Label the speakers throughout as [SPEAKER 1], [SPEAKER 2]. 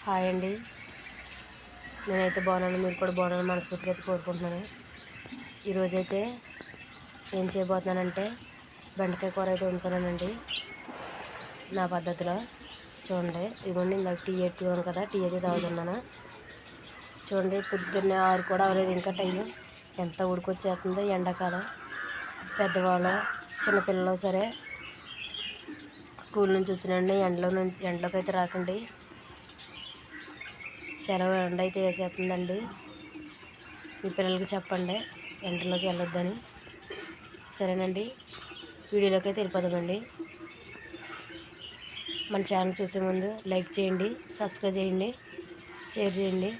[SPEAKER 1] Hi అండి. నేనైతే బాగున్నాను, మీరు కూడా బాగున్నాను మనస్ఫూర్తిగా అయితే కోరుకుంటున్నాను. ఈరోజైతే ఏం చేయబోతున్నానంటే బెండకాయ కూర అయితే వండుతున్నానండి నా పద్ధతిలో. చూడండి, ఇదిగోండి, ఇందాక టీ ఎట్టుకున్నాను కదా, టీ అయితే తాగుతున్నాను. చూడండి, పొద్దున్నే 6 కూడా అవ్వలేదు ఇంకా టైం. ఎంత ఉడికొచ్చేస్తుందో. ఎండాకాలం పెద్దవాళ్ళు చిన్నపిల్లలు సరే స్కూల్ నుంచి వచ్చినండి ఎండలోకి అయితే రాకండి. చాలా ఎండ అయితే వేసేస్తుందండి. మీ పిల్లలకి చెప్పండి ఎండలోకి వెళ్ళొద్దని. సరేనండి, వీడియోలోకి అయితే వెళ్ళిపోదామండి. మన ఛానల్ చూసే ముందు లైక్ చేయండి, సబ్స్క్రైబ్ చేయండి, షేర్ చేయండి.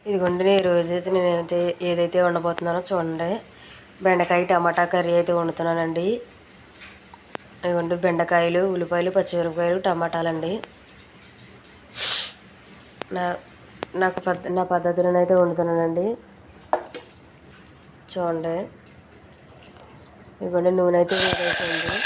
[SPEAKER 1] ఇదిగోండి, ఈరోజైతే నేనైతే ఏదైతే వండబోతున్నానో చూడండి. బెండకాయ టమాటా కర్రీ అయితే వండుతున్నానండి. ఇదిగోండి, బెండకాయలు, ఉల్లిపాయలు, పచ్చిమిరపకాయలు, టమాటాలండి. నా పద్ధతిలోనైతే వండుతున్నానండి. చూడండి, ఇదిగోండి, నూనె అయితే వేడైపోయింది.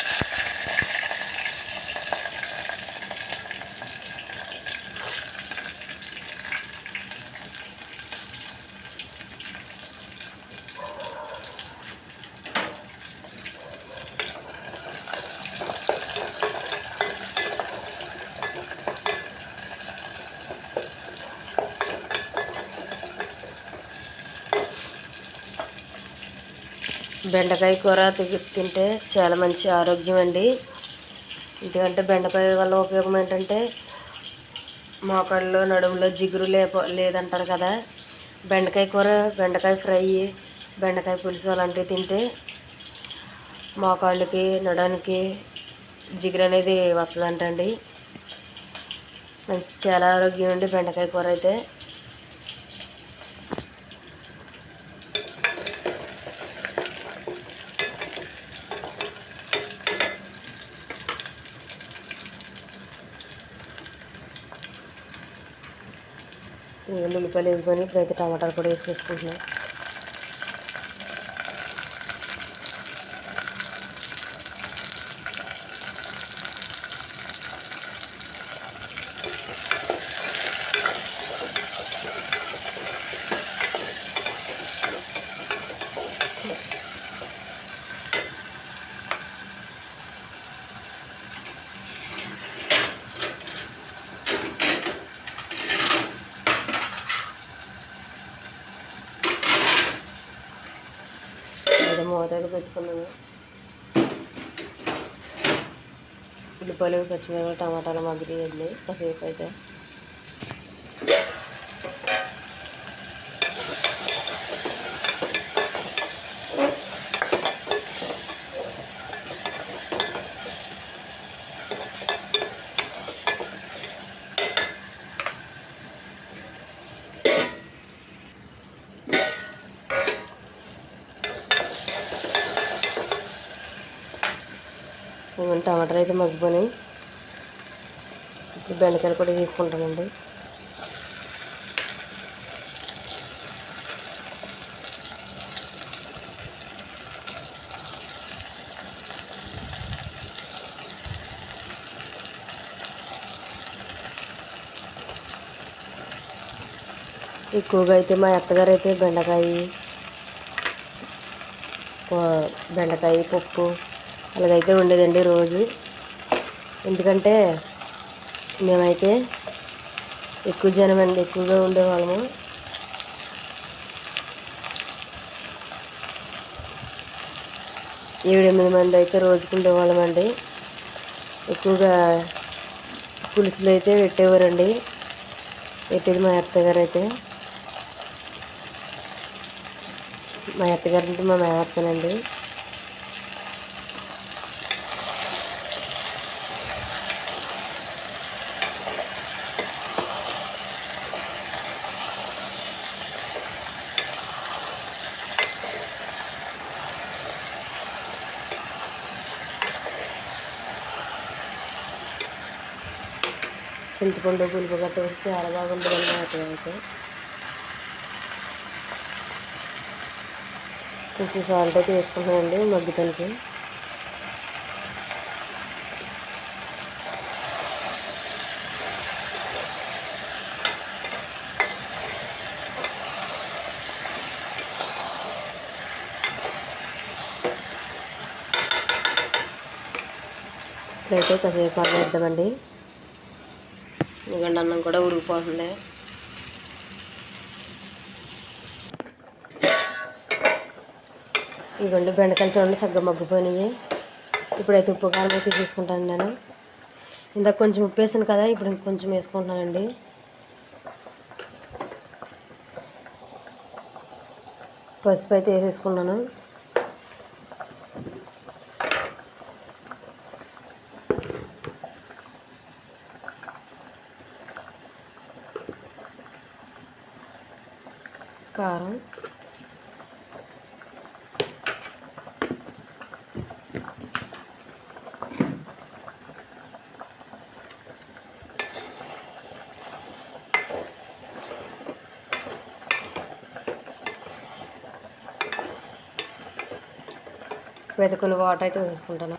[SPEAKER 1] బెండకాయ కూర తింటే చాలా మంచి ఆరోగ్యం అండి. ఎందుకంటే బెండకాయ వల్ల ఉపయోగం ఏంటంటే మోకాళ్ళలో నడుములో జిగురు లేదంటారు కదా. బెండకాయ కూర, బెండకాయ ఫ్రై, బెండకాయ పులుసు అలాంటివి తింటే మోకాళ్ళకి నడానికి జిగురు అనేది వస్తుందంటండి. చాలా ఆరోగ్యం అండి బెండకాయ కూర అయితే. ఉల్లిపాయలు వేసుకొని ఇప్పుడైతే టమాటాలు కూడా వేసుకుంటున్నాం. అయితే మూతలు పెట్టుకున్నాను. ఉల్లిపాయలు, పచ్చిమిరపకాయలు, టమాటాలు మగ్గియండి కాసేపు అయితే. టమాటాలు అయితే మగ్గిపోయి ఇప్పుడు బెండకాయలు కూడా తీసుకుంటానండి. ఎక్కువగా అయితే మా అత్తగారు అయితే బెండకాయ పప్పు అలాగైతే ఉండేదండి రోజు. ఎందుకంటే మేమైతే ఎక్కువ జనం అండి, ఎక్కువగా ఉండేవాళ్ళము. ఏడు 8 మంది అయితే రోజుకు ఉండేవాళ్ళం అండి. ఎక్కువగా పులుసులు అయితే పెట్టేవారండి. పెట్టేది మా అత్తగారు అయితే. మా అత్తగారు అంటే మా మేనత్తనండి. చింతపండు, పులుపు గట్ట వేసి చాలా బాగుంటుందండి మా అత్తగారు అయితే. కొంచెం సాల్ట్ అయితే వేసుకుంటామండి మగ్గితలకి. ఇప్పుడైతే కాసేపు వేద్దామండి. ఎందుకంటే అన్నం కూడా ఉడికిపోతుంది. ఇదిగోండి బెండకాయలు చూడండి చక్కగా మగ్గిపోయినాయి. ఇప్పుడైతే ఉప్పు కారం అయితే తీసుకుంటాను నేను. ఇందాక కొంచెం ఉప్పు వేసాను కదా, ఇప్పుడు ఇంకొంచెం వేసుకుంటున్నానండి. పసుపు అయితే వేసేసుకున్నాను. కారం, ఇప్పుడైతే కొన్ని వాటర్ అయితే వేసుకుంటాను.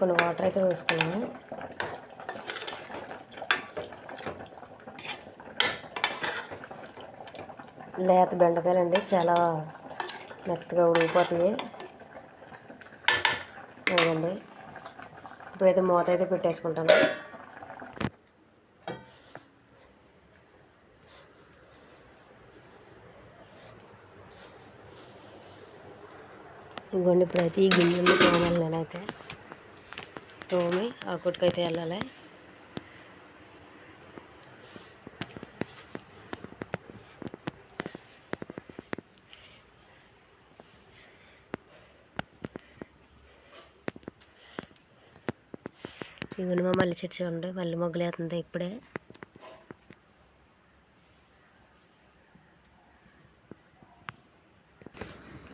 [SPEAKER 1] కొన్ని వాటర్ అయితే వేసుకున్నాను. లేత బెండకాయలండి, చాలా మెత్తగా ఉడికిపోతాయి. అదండి ఇప్పుడైతే మూత అయితే పెట్టేసుకుంటాను. ఇదిగోండి ఇప్పుడైతే ఈ గిన్నెలు తోమాలి. నేనైతే తోమి ఆ కొట్టుకైతే వెళ్ళాలి. ఇవన్నీ మా మల్లి చెట్టు చూడండి, మళ్ళీ మొగ్గలు వేస్తుంది ఇప్పుడే.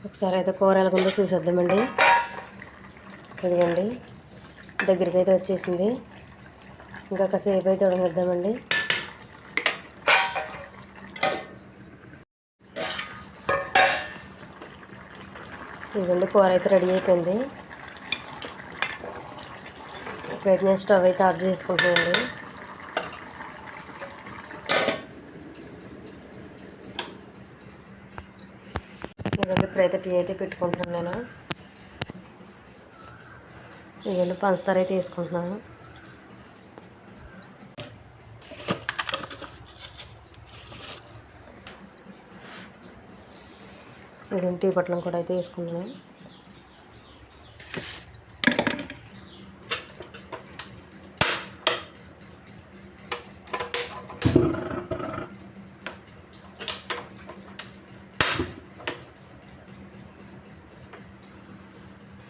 [SPEAKER 1] ఒకసారి అయితే కూర ఎలాగుందో చూసేద్దామండి. ఇదిగోండి దగ్గరికి అయితే వచ్చేసింది. ఇంకా కాసేపు అయితే ఉడకనిద్దామండి. ఇదిగోండి కూర అయితే రెడీ అయిపోయింది. ఇప్పుడైతే నేను స్టవ్ అయితే ఆఫ్ చేసుకుంటానండి. ఇదిగోండి ఇప్పుడైతే టీ అయితే పెట్టుకుంటున్నాను నేను. ఇదిగోండి పంచదార అయితే వేసుకుంటున్నాను. ఇదిగోండి టీ పొట్లం కూడా అయితే వేసుకుంటున్నాను.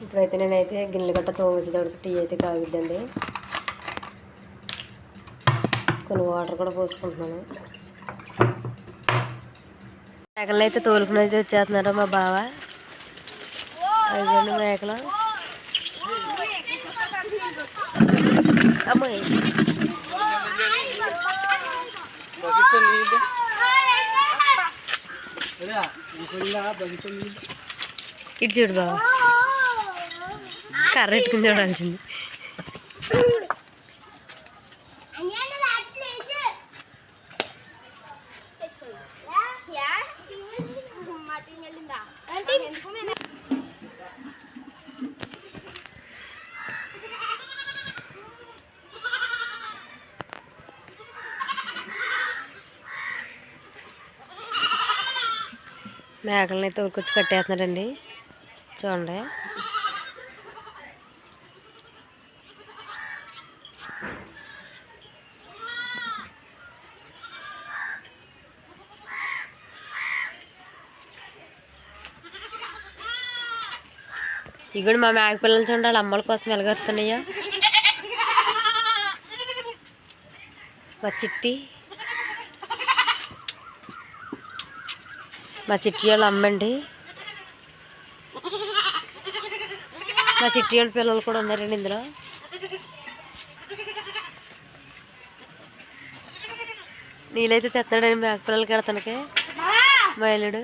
[SPEAKER 1] ఇప్పుడైతే నేనైతే గిన్నెలు గట్ట తోమించేటప్పుడు టీ అయితే కాగిద్దండి. కొన్ని వాటర్ కూడా పోసుకుంటున్నాను. మేకలను అయితే తోలుకుని అయితే వచ్చేస్తున్నాడు మా బావ. అదిగోండి మేకలు. అమ్మాయి ఇటు చూడు బావ, కర్ర పెట్టుకుని చూడాల్సింది. మేకలను అయితే తోలుకొచ్చి కట్టేస్తున్నాడండి చూడండి. ఇగోండి మా మేక పిల్లలు చూడండి, వాళ్ళ అమ్మల కోసం ఎలాగొస్తున్నాయో. మా చిట్టి వాళ్ళ అమ్మండి. మా చిట్టి వాళ్ళ పిల్లలు కూడా ఉన్నారండి ఇందులో. నీళ్ళైతే తెస్తాడండి మేక పిల్లలకి ఎడతానికి బయలుడు.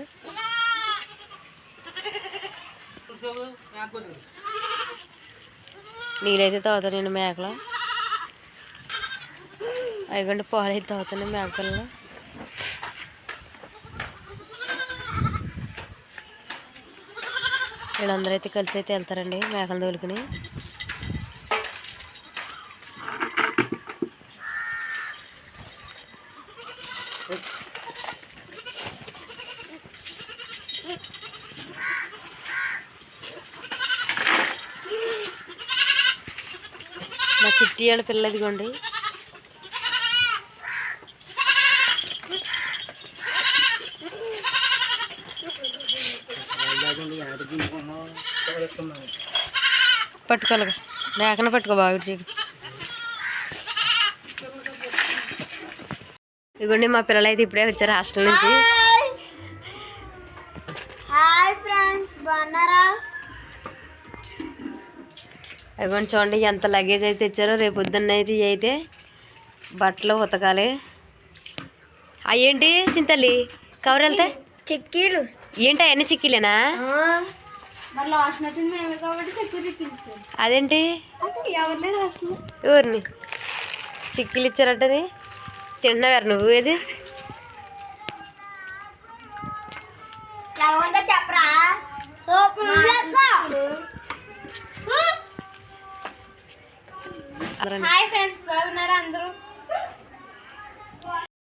[SPEAKER 1] నీళ్ళైతే తాగుతానండి మేకలు. అయ్యకుండా పాలు అయితే తాగుతున్నాయి మేకపిల్లలు. వీళ్ళందరూ అయితే కలిసి అయితే వెళ్తారండి మేకలు తోలుకుని. మా చిట్టి వాళ్ళ పిల్ల ఇదిగోండి. పట్టుకోలేగా మేకన పట్టుకో బాగా చూడు. ఇదిగోండి మా పిల్లలు అయితే ఇప్పుడే వచ్చారు హాస్టల్ నుంచి.
[SPEAKER 2] హాయ్ ఫ్రెండ్స్, బాగున్నారా?
[SPEAKER 1] ఇదిగోండి చూడండి ఎంత లగేజ్ అయితే ఇచ్చారో. రేపు పొద్దున్న అయితే ఇవి అయితే బట్టలు ఉతకాలి. అయ్యేంటి సింతల్లి కవర్ వెళ్తే
[SPEAKER 2] చిక్కీలు
[SPEAKER 1] ఏంటి అవన్నీ చిక్కీలేనా?
[SPEAKER 2] మరి లాస్ట్ వచ్చింది మేమే కాబట్టి చిక్కీలు.
[SPEAKER 1] అదేంటి
[SPEAKER 2] ఎవరు లేరు హాస్టల్.
[SPEAKER 1] ఊరిని చిక్కీలు ఇచ్చారంటది. తింటున్నావారు నువ్వు? ఏది
[SPEAKER 2] చెప్పరా? హాయ్ ఫ్రెండ్స్, బాగున్నారా అందరూ?